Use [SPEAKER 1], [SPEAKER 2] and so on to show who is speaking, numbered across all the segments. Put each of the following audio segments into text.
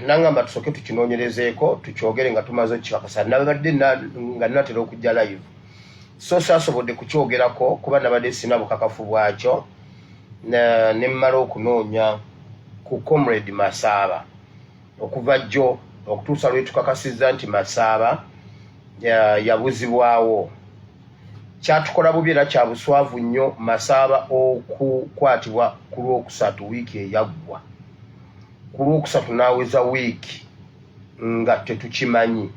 [SPEAKER 1] nangamba tusooke tukinoonyerezeeko tukyogere nga tumaze okikakasa nabadde nga natera okujja live so saasobodde kukyogerako kuba nabadde sina bukakafu bwakyo ne mmala okunoonya ku Comrade Masaaba okuva jjo okutuusa lwe tukakasizza nti Masaaba yabuzibwawo. Kyatukola bubi era kya buswavu nnyo Masaaba okukwatibwa ku Lwokusatu wiiki eyaggwa. Ku Lwokusatu n'aweza wiiki nga tetukimanyi.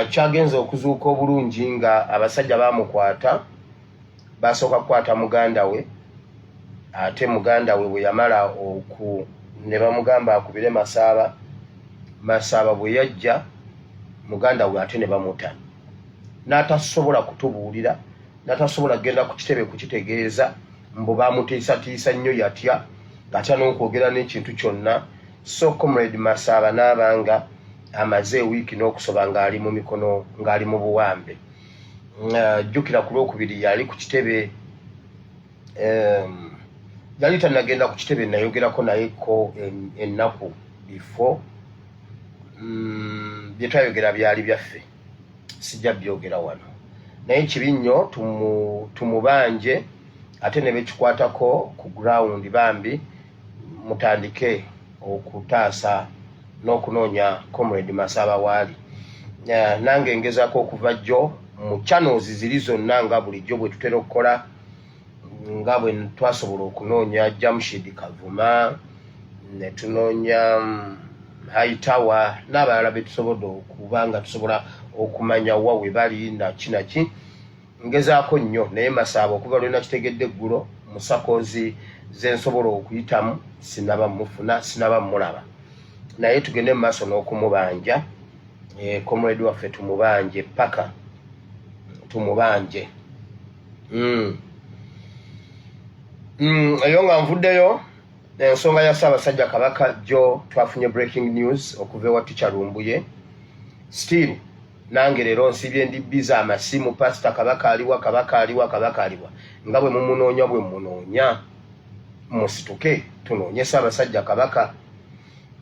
[SPEAKER 1] Kyagenza okuzuuka obulungi nga abasajja baamukwata basooka kukwata muganda we ate muganda we bwe yamala ne bamugamba akubire Masaaba bwe yajja muganda we ate ne bamuta n'atasobola kutubuulira n'atasobola kugenda ku kitebe kukitegeeza mbu baamutiisatiisa nnyo yatya atya n'okwogera n'ekintu kyonna. So Comrade Masaaba n'abanga amaze ewiiki n'okusoba ng'ali mu mikono ng'ali mu buwambe. Jjukira ku Lwokubiri yali ku kitebe yali tannagenda ku kitebe nayogerako nayeko ennaku before bye twayogera byali byaffe sijja byogera wano naye kibi nnyo tumubanje ate ne bekikwatako ku ground bambi mutandike okutaasa n'okunoonya Comrade Masaaba waali. Nange ngezaako okuva jjo mu channels ziri zonna nga bulijjo bwe tutera okukola nga bwe twasobola okunoonya Jamshid Kavuma ne tunoonya Haitawa n'abalala be tusobodde okuba nga tusobola okumanya wa we bali na kinaki. Ngezaako nnyo naye Masaaba okuva lwe nakitegedde eggulo mu sakozi ze nsobola okuyitamu sinaba mufuna sinaba mulaba naye tugende mu maaso n'okumubanja. Comrade waffe tumubanje paka tumubanje. Eyo nga nvuddeyo ensonga ya Ssaabasajja Kabaka jjo twafunye breaking news okuva ewa Teacher Lumbuye. Still nange leero nsibye ndibbiza amasimu Pastor Kabaka aliwa nga bwe mumunoonya bwe munoonya musituke tunoonye Ssaabasajja Kabaka.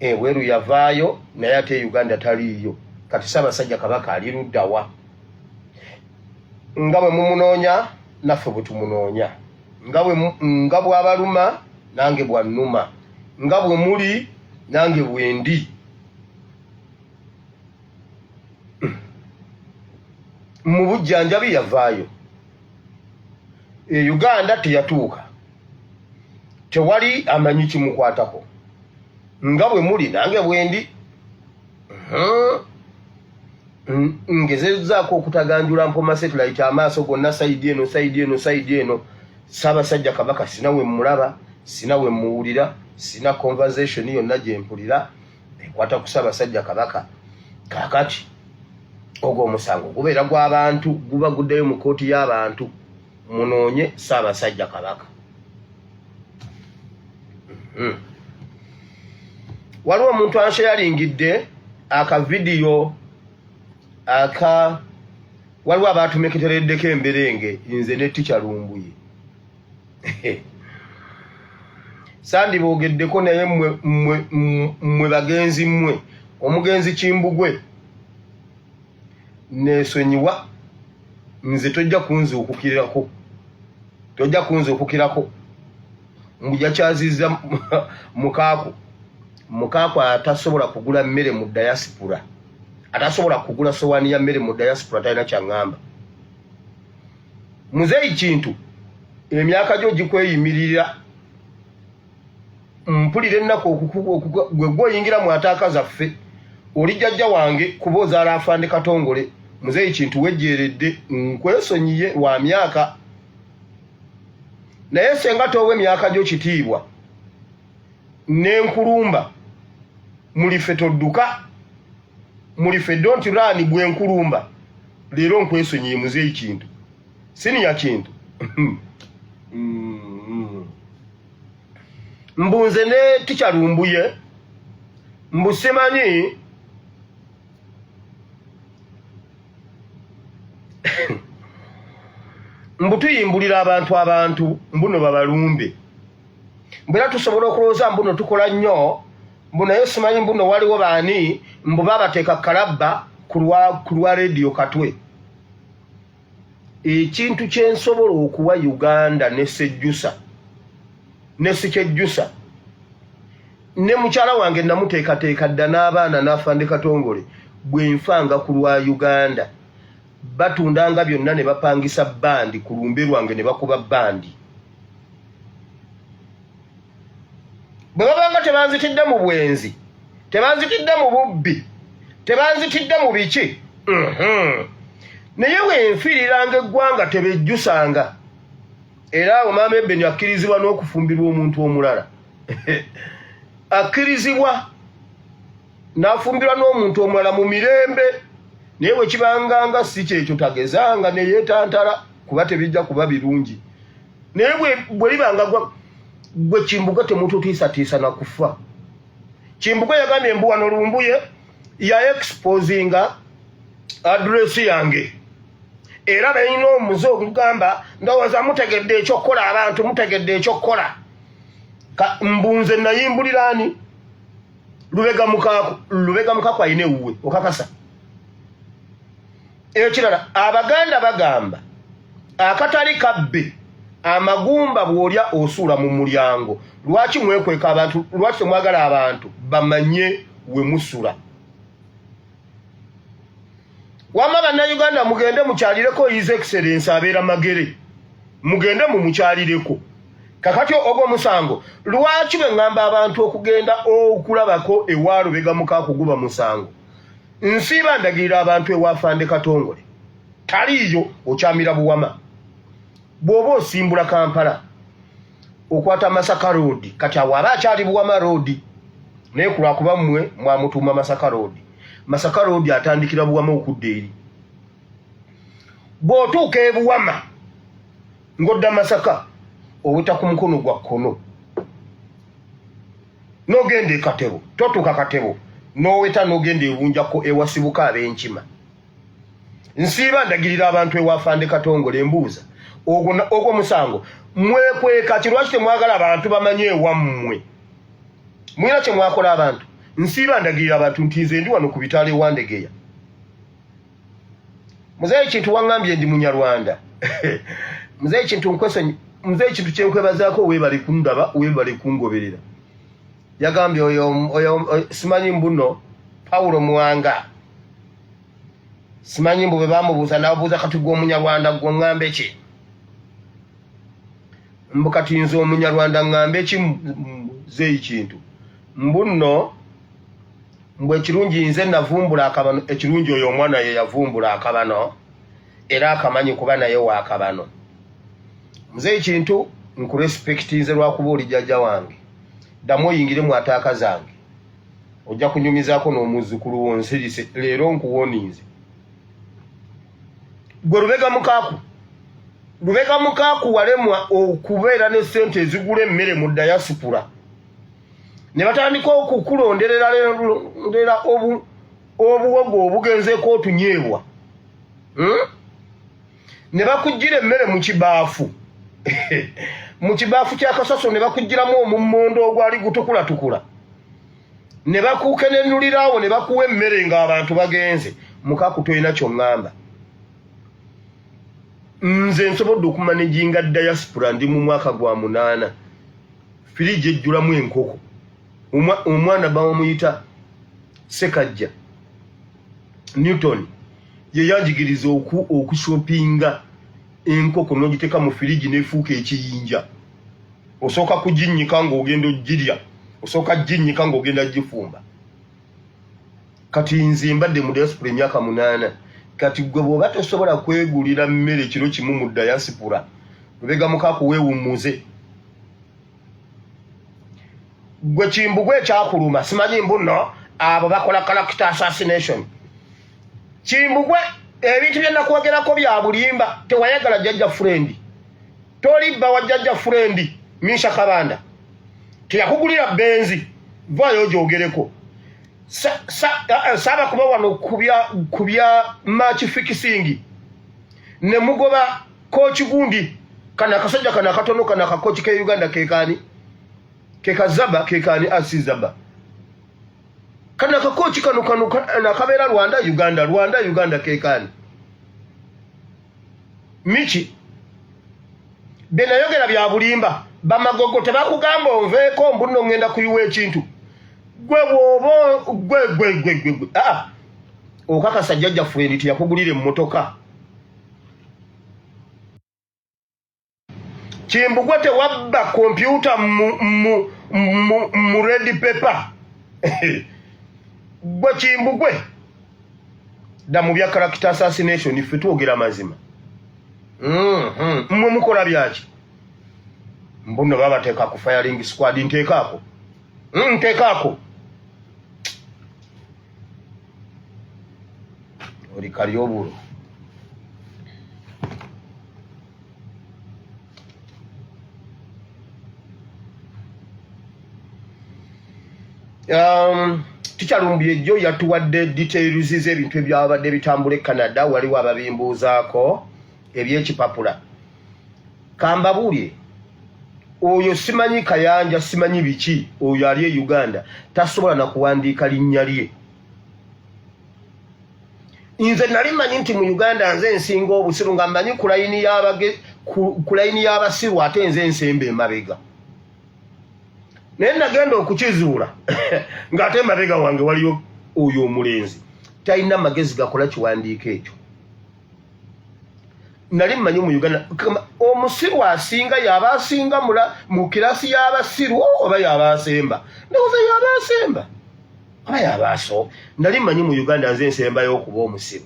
[SPEAKER 1] Weeru yavaayo naye ate Uganda taliiyo kati Ssaabasajja Kabaka ali luddawa? Nga bwe mumunoonya naffe bwe tumunoonya, nga bw'abaluma nange bwannuma, nga bwe muli nange bwendi. Mu bujjanjabi yavaayo, Uganda teyatuuka, tewali amanyi kimukwatako. Nga bwe muli nange bwendi. Ngezezzaako okutaganjula Mpoma satellite amaaso gonna sayidi eno. Ssaabasajja Kabaka sina we mulaba, sina we muwulira, sina conversation yonna gye mpulira ekwata ku Ssaabasajja Kabaka. Kaakati ogwo omusango gubeera gw'abantu guba guddeyo mu kooti y'abantu munoonye Ssaabasajja Kabaka. Waliwo omuntu ansheyalingidde akavidiyo waliwo abaatumeketereddeko emberenge nze ne Teacher Lumbuye. Sandiboogeddeko naye mmwe bagenzi mmwe omugenzi Kimbugwe neesonyiwa nze tojja kunzuukukirako mbujakyaziza mukaaku atasobola kugula mmere mu diaspora, atasobola kugula sowaani ya mmere mu diaspora talina kyaŋŋamba. Muzeeyi Kintu emyaka gyo gikweyimirira mpulira ennaku gwe gwoyingira mu ataaka zaffe oli jjajja wange kuba ozaala Afande Katongole. Muzeeyi Kintu wejjeeredde nkwesonyiye wa myaka naye senga towe emyaka gyo kitiibwa n'enkulumba mulife todduka mulife don't run bwenkulumba. Leero nkwesonyiye Muzeeyi Kintu siniya Kintu. Mbunze ne Teacher Lumbuye mbusimanyi mbutuyimbulira abantu mbuno babalumbe. Mbera tusobola okulowooza mbuno tukola nnyo mbu naye simanyi mbuno waliwo baani mbu babateeka kalabba ku lwa rediyo Katwe. Ekintu kye nsobola okuwa Uganda ne Sejjusa ne Sikyejjusa ne mukyala wange namuteekateeka dda n'abaana n'Afande Katongole bwe nfanga ku lwa Uganda batundanga byonna ne bapangisa bandi ku lumbe lwange ne bakuba bandi. Bwe babanga tebanzitidde mu bwenzi, tebanzitidde mu bubbi, tebanzitidde mu biki, naye wenfiiriranga eggwanga tebejjusanga. Era awo Maama Ebeni akkirizibwa n'okufumbirwa omuntu omulala. Akkirizibwa n'afumbirwa n'omuntu omulala mu mirembe, naye bwe kibanganga si kyekyo tagezanga ne yeetantala kuba tebijja kuba birungi. Naye bwe libanga gwe Kimbugwe temututiisatiisa na kufa. Kimbugwe yagambye mbu wano Lumbuye ya exposinga adresi yange. Era balina omuze okugamba ndowooza mutegedde ekyokukola abantu, mutegedde ekyokukola. Mbunze nayimbulira ani? Lubega Mukaku ayina ewuwe okakasa. Ekirala Abaganda bagamba akatali kabbe amagumba bw'olya osuula mu mulyango. Lwaki mwekweka abantu? Lwaki temwagala abantu bamanye we musula? Wama bannayuganda mugende mukyalireko His Excellency abeera Magere, mugende mumukyalireko. Kakati ogw'omusango lwaki bwe ŋŋamba abantu okugenda okulabako ewa Lubega Mukaku guba musango? Nsiiba ndagirira abantu ewa Afande Katongole taliiyo okyamira Buwama. Bw'oba osimbula Kampala okwata Masaka Road, kati awo aba akyali Buwama Road, naye kulwakuba mmwe mwamutuuma Masaka Road. Masaka Road atandikira Buwama okudda eri. Bw'otuuka e Buwama ng'odda Masaka obutta ku mukono gwa kkono n'ogenda e Katebo, totuuka Katebo n'oweta n'ogenda ewunjako ewasibuka ab'enkima. Nsiiba ndagirira abantu ewa Afande Katongole embuuza ogwo musango mwekweka ki? Lwaki temwagala abantu bamanye ewammwe? Mwina kye mwakola abantu? Nsiiba ndagirira abantu nti nze ndi wano ku bitaala ewa Ndegeya. Muzeeyi kintu waŋŋambye ndi Munyarwanda. Muzeeyi kintu nkwese, muzeeyi kintu kye nkwebazaako weebale kundaba, weebale kungoberera. Yagambye oyo simanyi mbuno Paulo Mwanga. Simanyi mbu bwe bamubuuza n'abuuza kati gwe Omunyarwanda gwe ŋŋambe ki? Mbu kati nze Omunyarwanda ŋŋambe ki muzeeyi kintu? Mbuno mbwe ekirungi nze navumbula akabano, ekirungi oyo omwana ye yavumbula akabano era akamanyi kuba naye wa akabano. Muzeeyi kintu nkurespektinze lwakuba oli jjajja wange. Ddamu oyingire mu ataaka zange. Ojja kunyumizaako n'omuzzukulu wo nsirise leero nkuwoniinze. Gwe Lubega Mukaku. Lubega Mukaku walemwa okubeera ne ssente ezigula emmere mu diaspora. Ne batandika okukulonderera obuwogo obugenzeeko otunyeebwa. Ne bakuggira emmere mu kibaafu. Mu kibaafu kya Kasoso ne bakugiramu omummondo ogwali gutukulatukula. Ne bakukenenuliraawo ne bakuwa emmere ng'abantu bagenze. Mukaku toyina ky'oŋŋamba. Nze nsobodde okumanejinga diaspora ndi mu mwaka gwa 8. Firiji ejjulamu enkoko. Omwana bamuyita Sekajja Newton ye yanjigiriza okushopinga enkoko n'ogiteeka mu firiji n'efuuka ekiyinja. Osooka kuginnyika ng'ogenda ogirya, osooka ginnyika ng'ogenda gifumba. Kati nze mbadde mu diaspora emyaka 8. Kati gwe bw'oba tosobola kwegulira mmere kiro kimu mu diaspora, Lubega Mukaku weewummuze. Gwe Kimbugwe ekyakuluma simanyi mbuno abo bakola character assassination. Kimbugwe ebintu bye nakwogerako bya bulimba, tewayagala jjajja friend. Tolibba wa jjajja friend Misha Kabanda. Teyakugulira benzi, vayo ogyogereko. Saba kuba wano kubya match fixing. Ne mugoba coach gundi kana kasajja kana katono kana ka coach ke Uganda kekani. Kekazaba kekani asizaba. kana kakochi kano nakabera Rwanda Uganda kekani Michi benayogera bya bulimba bamagogo tebakugamba onveeko mbuno ngenda kuyiwa ekintu gwe wobo gwe okakasa jjajja friend ti yakugulire mmotoka Kimbugwe tewabba computer mu red paper gwe Kimbugwe da mu bya character assassination ife tuogera mazima mmwe mukola byaki mbuno baba teka ku firing squad ntekako ntekako ori kaliobulo Tichalumbye jo yatuwadde details z'ebintu ebyabadde bitambula Canada waliwo ababimbuuzaako ebyekipapula kambabulye oyo simanyi Kayanja simanyi biki oyo ali e Uganda tasobola na kuwandiika linnya lye nze nali manyi nti mu Uganda nze nsinga obusiru nga mmanyi ku layini y'abasiru ate nze nsembe emabega naye nagenda okukizuula ng'ate emabega wange waliyo oyo omulenzi talina magezi gakola kiwandiiko ekyo nali mmanyi mu Uganda omusiru asinga yaba asinga mu kirasi y'abasiru oba yaba asemba ndowooza yaba asemba oba yaba aso nali mmanyi mu Uganda nze nsembayo okuba omusiru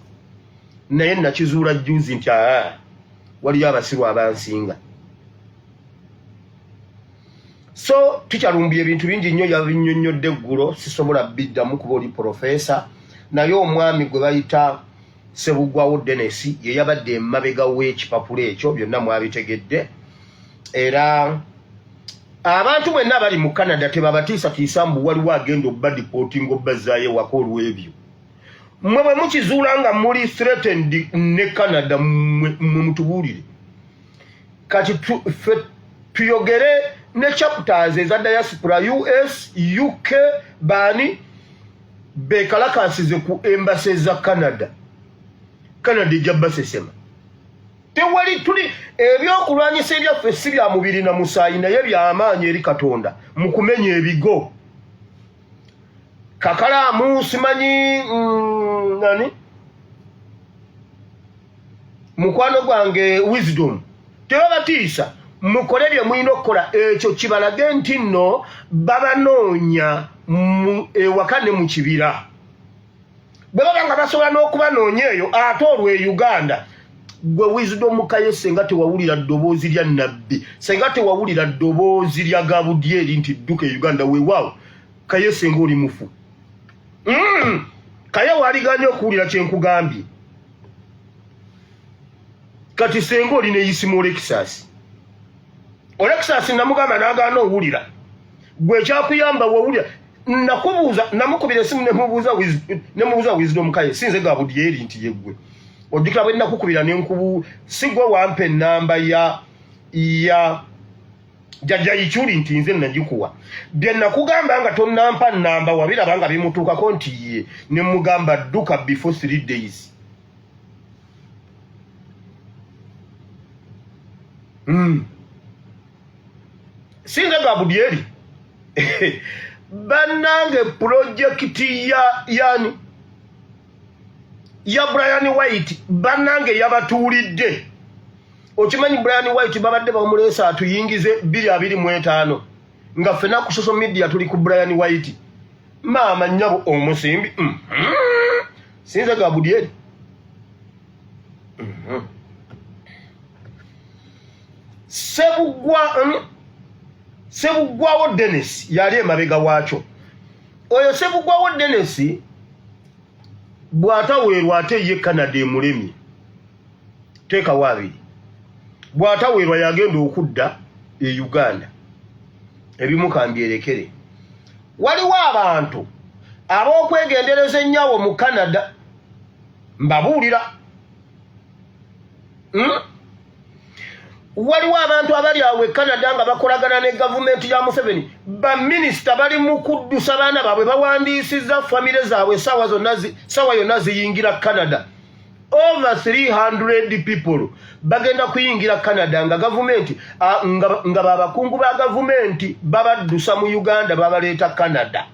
[SPEAKER 1] naye nakizuula jjuzi nti waliyo abasiru abansinga so tukyalumbiye ebintu bingi nnyo yabinnyonnyodde eggulo sisobola biddamu kuba oli profesa naye omwami gwe bayita Sebugwawo Dennis ye yabadde emabega w'ekipapula ekyo byonna mwabitegedde era abantu mwenna bali mu Canada tebabatiisatiisa mbu waliwo agenda obba diporting obbazaayo wako olw'ebyo mmwe bwe mukizuula nga muli threatened ne Canada mwe mutubuulire kati tuyogere ne chapters eza diaspora US UK bani bekalakasize ku embassy za Canada ejabba sesema tewali tuli ebyokulwanyisa ebyaffe si bya mubiri na musaayi naye by'amaanyi eri Katonda mu kumenya ebigo kakalaamu simanyi nani mukwano gwange wisdom tebabatiisa mukole bye mulina okukola ekyo kibalage nti nno babanoonya ewaka ne mu kibira bwe baba nga basobola n'okubanoonya eyo ate olw'e Uganda gwe wisdom kaye senga tewawulira ddoboozi lya nabbi senga tewawulira ddoboozi lya Gabudyeri nti dduka e Uganda weewaawo kaye senga oli mufu kaye waaliganya okuwulira kyenkugambye kati senga oli neeyisimu Olexas namugamba n'agaana owulira gwe ekyakuyamba wawulira nakubuuza namukubira esimu nemubuuza wisdom kaye sinze Gabudyeri nti yeggwe ojjukira bwe nakukubira nenkubu sigwe wampa ennamba ya jjajja Ichuli nti nze nagikuwa bye nakugamba nga tonnampa nnamba wabiraba nga bimutuukako nti ye ne mugamba dduka before 3 days sinze Gabudyeri bannange projekiti ya Brian White bannange yabatuulidde okimanyi Brian White babadde bamuleesa atuyingize 225 nga ffena ku social media tuli ku Brian White maama nnyabo omusimbi sinze Gabudyeri Sebugwawo Dennis yali emabega waakyo oyo Sebugwawo Dennis bw'ataweerwa ate ye Canada emulemye teekawo abiri bw'ataweerwa yagenda okudda e Uganda ebimu kambyerekere waliwo abantu ab'okwegendereza ennyawo mu Canada mbabuulira waliwo abantu abali awe Canada nga bakolagana ne gavumenti ya Museveni ba minister bali mu kuddusa baana baabwe bawandiisizza famire zaabwe sawa yonna ziyingira Canada. Over 300 people bagenda kuyingira Canada nga gavumenti nga babakungu ba gavumenti babaddusa mu Uganda babaleeta Canada.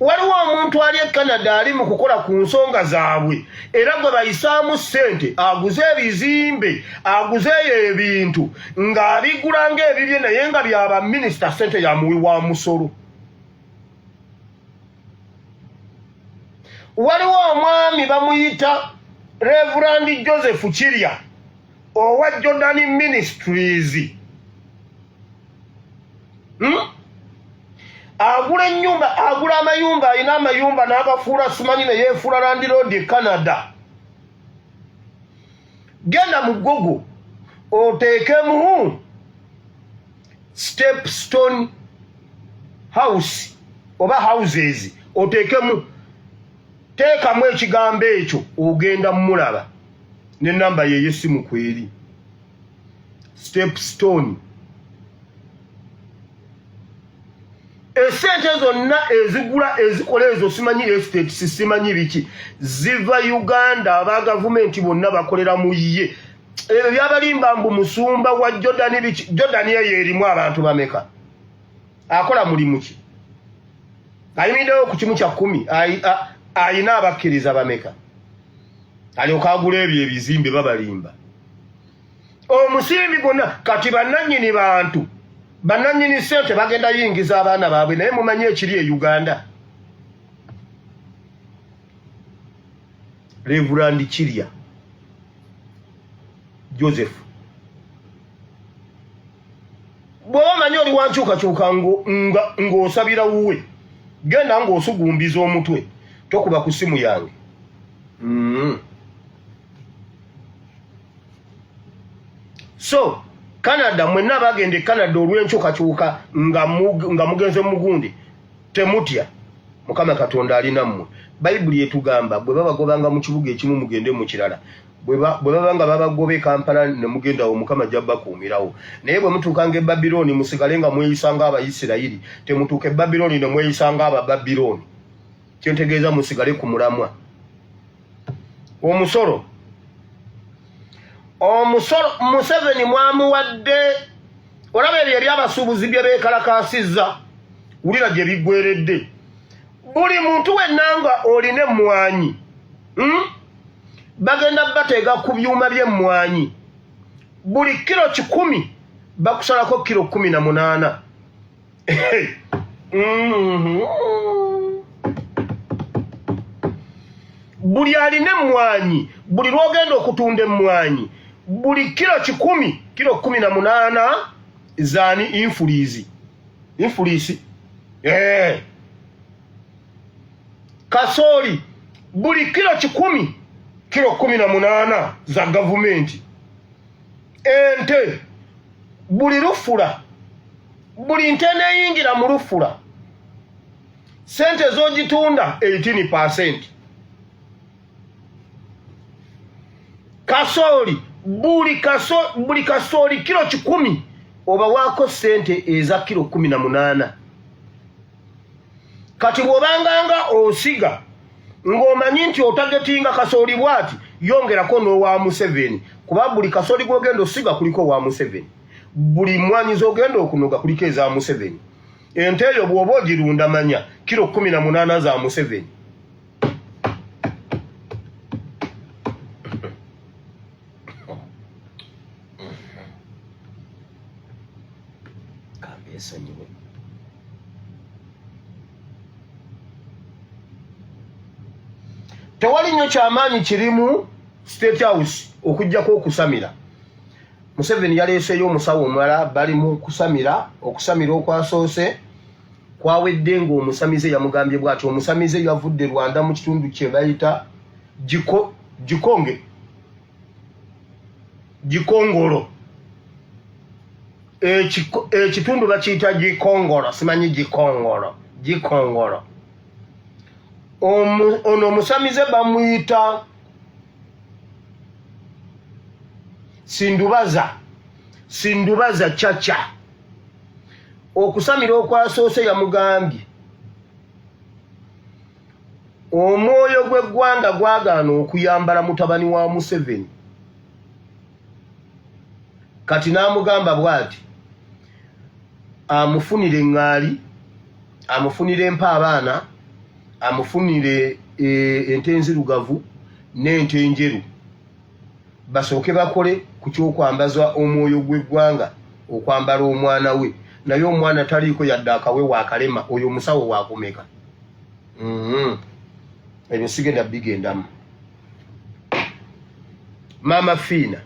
[SPEAKER 1] Waliwo omuntu ali e Canada ali mu kukola ku nsonga zaabwe era gwe bayisaamu ssente aguze ebizimbe aguzeeyo ebintu ng'abigula ng'ebibye naye nga byaba minisita ssente yamuwi wa musolo. Waliwo omwami bamuyita Reverend Joseph Kirya owa Jordan Ministries. Agula ennyumba agula amayumba alina amayumba n'agafuula simanyi ne yeefuula Land Road e Canada. Genda mu Google oteekemu Stepstone House oba houses oteekemu teekamu ekigambo ekyo ogenda mulaba n'ennamba ye y'essimu kweri Stepstone. Esente zonna ezigula ezikola ezo simanyi estate simanyi biki ziva Uganda aba gavumenti bonna bakolera mu ye. Ebyo byabalimba mbu musumba wa Jordan biki Jordan ye erimu abantu bameka akola mulimu ki ayimiddeo ku kimu kya 10 ayina abakkiriza bameka alyoka agula ebyo ebizimbe babalimba omusimbi gonna kati bannannyini bantu bananyini sente bagenda yingiza abaana baabwe naye mumanyi ekiri e Uganda. Reverend Kirya Joseph bw'oba manyi oli wankyukakyuka ng'osabira wuwe genda ng'osugumbiza omutwe tokuba ku simu yange. So Canada mwenna bagende Canada olw'enkyukakyuka nga mugenze mugundi temutya Mukama Katonda alina mmwe. Bayibuli etugamba bwe babagobanga mu kibuga ekimu mugende mu kirala bwe babanga babagobe Kampala ne mugenda awo Mukama jabba kuumirawo. Naye bwe mutuukanga e Babiloni musigale nga mweyisanga Abayisirayiri temutuuka e Babiloni ne mweyisanga Abababiloni. Kyentegeeza musigale ku mulamwa. Omusolo Museveni mwamuwadde olaba ebyo ebyabasuubuzi bye beekalakaasizza wulira gye biggweredde. Buli muntu wenna nga olina emmwanyi bagenda bateega ku byuma by'emmwanyi buli kilo 10 bakusalako kilo 18. Buli alina emmwanyi buli lwogenda okutunda emmwanyi buli kilo 10 kilo 18 zaani infulisi kasooli buli kilo 10 kilo 18 za gavumenti. Ente buli lufula buli nte neyingira mu lufula sente zogitunda 18%. Kasooli buli kasooli kilo 10 oba wako sente eza kilo 18. Kati bw'obanganga osiga ng'omanyi nti otagetinga kasooli bwati yongerako n'owa Museveni kuba buli kasooli gw'ogenda osiga kuliko owa Museveni buli mmwanyi z'ogenda okunoga kuliko eza Museveni. Ente eyo bw'oba ogirunda manya kilo 18 za Museveni. Tewali nnyo kyamaanyi kirimu State House okujjako okusamira. Museveni yaleeseyo omusawo omulala bali mu okusamira okwasoose kwawedde ng'omusamize yamugambye bw'ati omusamize yavudde Rwanda mu kitundu kye bayita Gikongoro. Ekitundu bakiyita Gikongoro simanyi Gikongoro. Ono omusamize bamuyita sindubaza chacha okusamira okwasoose yamugambye omwoyo gw'eggwanga gwagaana okuyambala mutabani wa Museveni kati n'amugamba bw'ati amufunire eŋŋaali amufunire empa abaana amufunire ente enzirugavu n'ente enjeru basooke bakole ku kyokwambaza omwoyo gw'eggwanga okwambala omwana we naye omwana taliiko yadde akawewa akalema oyo omusawo waakumeka ebyo sigenda bigendamu. Mama Fina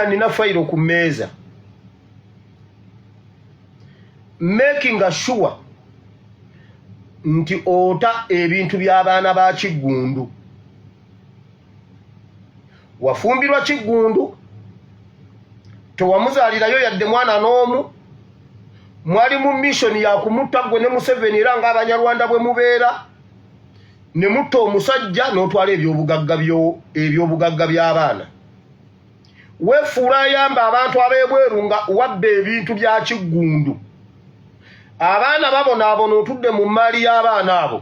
[SPEAKER 1] nina fayiro ku mmeeza making sure nti ota ebintu by'abaana ba Kiggundu. Wafumbirwa Kiggundu tewamuzaalirayo yadde mwana n'omu, mwali mu mission ya kumutta gwe ne Museveni era ng'Abanyarwanda bwe mubeera ne mutta omusajja n'otwala ebyobugagga by'abaana. Weefuula ayamba abantu ab'ebweru nga wabba ebintu bya Kiggundu. Abaana babonaabona otudde mu mmaali y'abaana abo.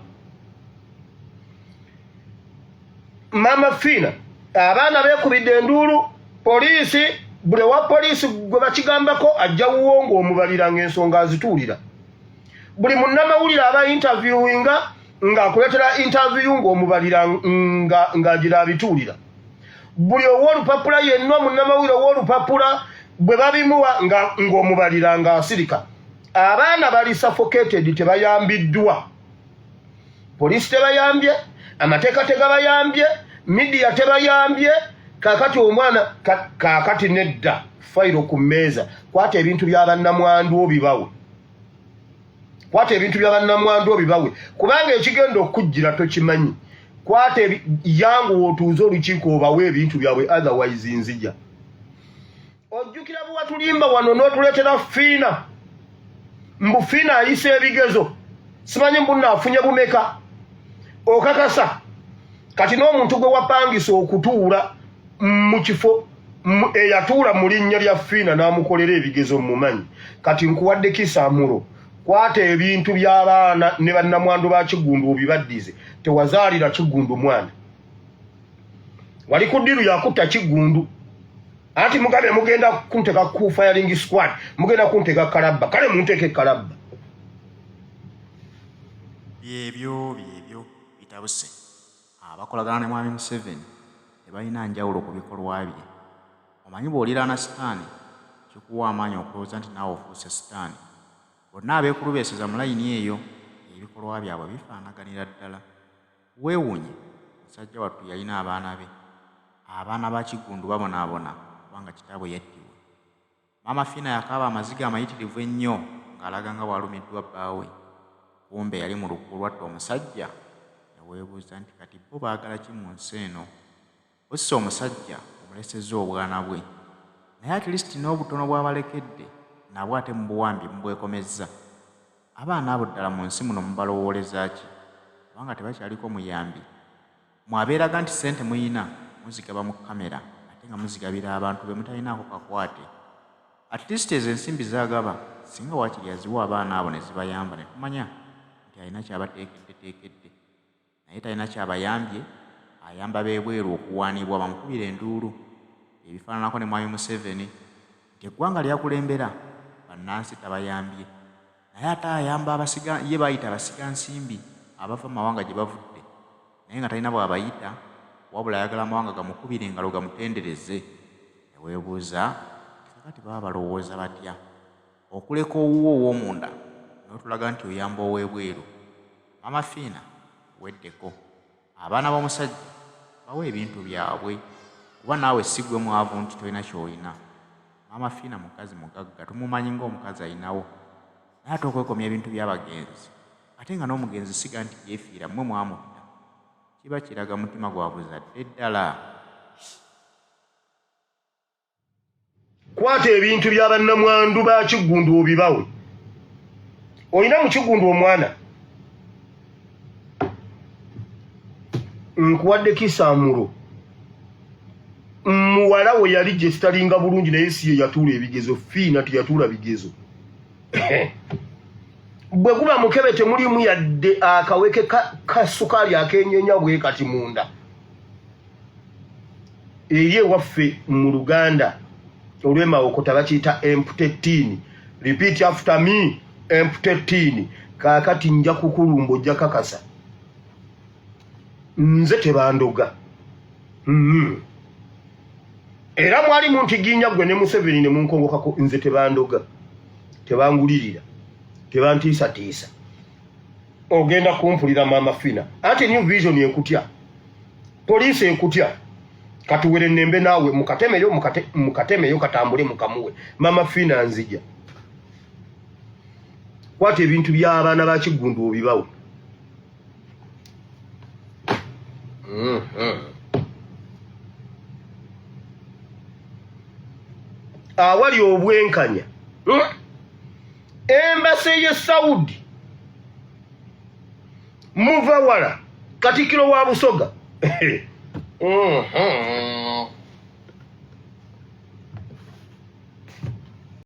[SPEAKER 1] Mama Fina abaana beekubidde enduulu, poliisi buli wa poliisi gwe bakigambako ajja wuwo ng'omubalira ng'ensonga azituulira. Buli munnamawulire aba interviewinga ng'akuleetera interview ng'omubalira ng'agira abituulira. Buli ow'olupapula yenna munnamawulire ow'olupapula bwe babimuwa ng'omubalira ng'asirika. Abaana bali suffocated, tebayambiddwa. Poliisi tebayambye, amateeka tegabayambye, media tebayambye. Kakati omwana kakati nedda fayiro ku mmeeza. Kwata ebintu by'abannamwandu obibawe. Kubanga ekigenda okujjira tokimanyi. Kwata yangu otuuze olukiiko obawe ebintu byabwe, otherwise nzija. Ojjukira bwe watulimba wano n'otuleetera Fiina. Mbu Fiina ayise ebigezo. Simanyi mbu naafunye bumeka. Okakasa. Kati n'omuntu gwe wapangisa okutuula mu kifo eyatuula mu linnya lya Fiina n'amukolera ebigezo mumanyi. Kati nkuwadde Kisaamulo. Kwata ebintu by'abaana ne bannamwandu ba Kiggundu obibaddize. Tewazaalira Kiggundu mwana. Wali ku ddiru yakutta Kiggundu. Ati Mugabe mugenda kunteka ku firing squad. Mugenda kunteka Kalabba. Kale munteke Kalabba.
[SPEAKER 2] Byebyo bitabuse. Abakolagana ne Mwami Museveni tebalina njawulo ku bikolwa bye. Omanyi bw'oliraana sitaani kikuwa amaanyi okulowooza nti naawe ofuuse sitaani. Bonna abeekulubeeseza mu layini eyo ebikolwa byabwe bifaanaganira ddala. Weewuunye musajja wattu yalina abaana be. Abaana ba Kiggundu babonaabona kubanga kitaabwe yattiwe. Maama Fiina yakaaba amaziga amayitirivu ennyo ng'alaga nga bw'alumiddwa bbaawe. Kumbe yali mu lukku lwatta omusajja. Weebuuza nti kati bo baagala ki mu nsi eno? Ossa omusajja omulesezza obwana bwe, naye at least n'obutono bw'abalekedde nabwo ate mubuwambye mubwekomezza. Abaana abo ddala mu nsi muno mubalowooleza ki? Kubanga tebakyaliko muyambi. Mwabeeraga nti ssente muyina muzigaba mu kamera ate nga muzigabira abantu be mutalinaako kakwate. At least ezo ensimbi z'agaba singa waakiri aziwa abaana abo ne zibayamba ne tumanya nti alina kyabateekeddeteekedde. Naye talina kyabayambye, ayamba beebweru okuwaanibwa bamukubira enduulu. Ebifaananako ne Mwami Museveni nti eggwanga lyakulembera bannansi tabayambye. Naye ate ayamba ye bayita abasiga nsimbi abava mu mawanga gye bavudde. Naye nga talina bw'abayita, wabula ayagala amawanga gamukubira engalo gamutendereze. Ne weebuuza kakati baba balowooza batya? Okuleka owuwo ow'omunda n'otulaga nti oyamba ow'ebweru. Mama Fiina weddeko. Abaana b'omusajja bawe ebintu byabwe kuba naawe si gwe mwavu nti tolina ky'olina. Maama Fiina mukazi mugagga, tumumanyi ng'omukazi ayinawo. Naye ate okwekomya ebintu by'abagenzi ate nga n'omugenzi siga nti yeefiira mmwe mwamutta. Kiba kiraga mutima gwa buzadde ddala.
[SPEAKER 1] Kwata ebintu by'abannamwandu ba Kiggundu obibawe. Olina mu Kiggundu omwana. Nkuwadde Kisaamulo. muwala we yali gye sitalinga bulungi naye si ye yatuula ebigezo fiina teyatuula bigezo bwe guba mukebe temulimu yadde akaweke kasukaali akenyenya bwe kati munda eri ewaffe mu Luganda olw'emawokota bakiyita emputetini. Repeat after me, emputetini. Kaakati nja kukulumba ojja kakasa nze tebandoga era mwali muntiginya gwe ne Museveni ne munkongokako nze tebandoga tebangulirira tebantiisatiisa ogenda kumpulira Mama Fina ate New Vision ekutya poliisi ekutya katuwere nembe naawe mukatemeyo katambule mukamuwe Mama Fina nzija kwate ebintu by'abaana ba Kigundu obibawo awali obwenkanya embase ye Saudi muva wala Katikiro wa Busoga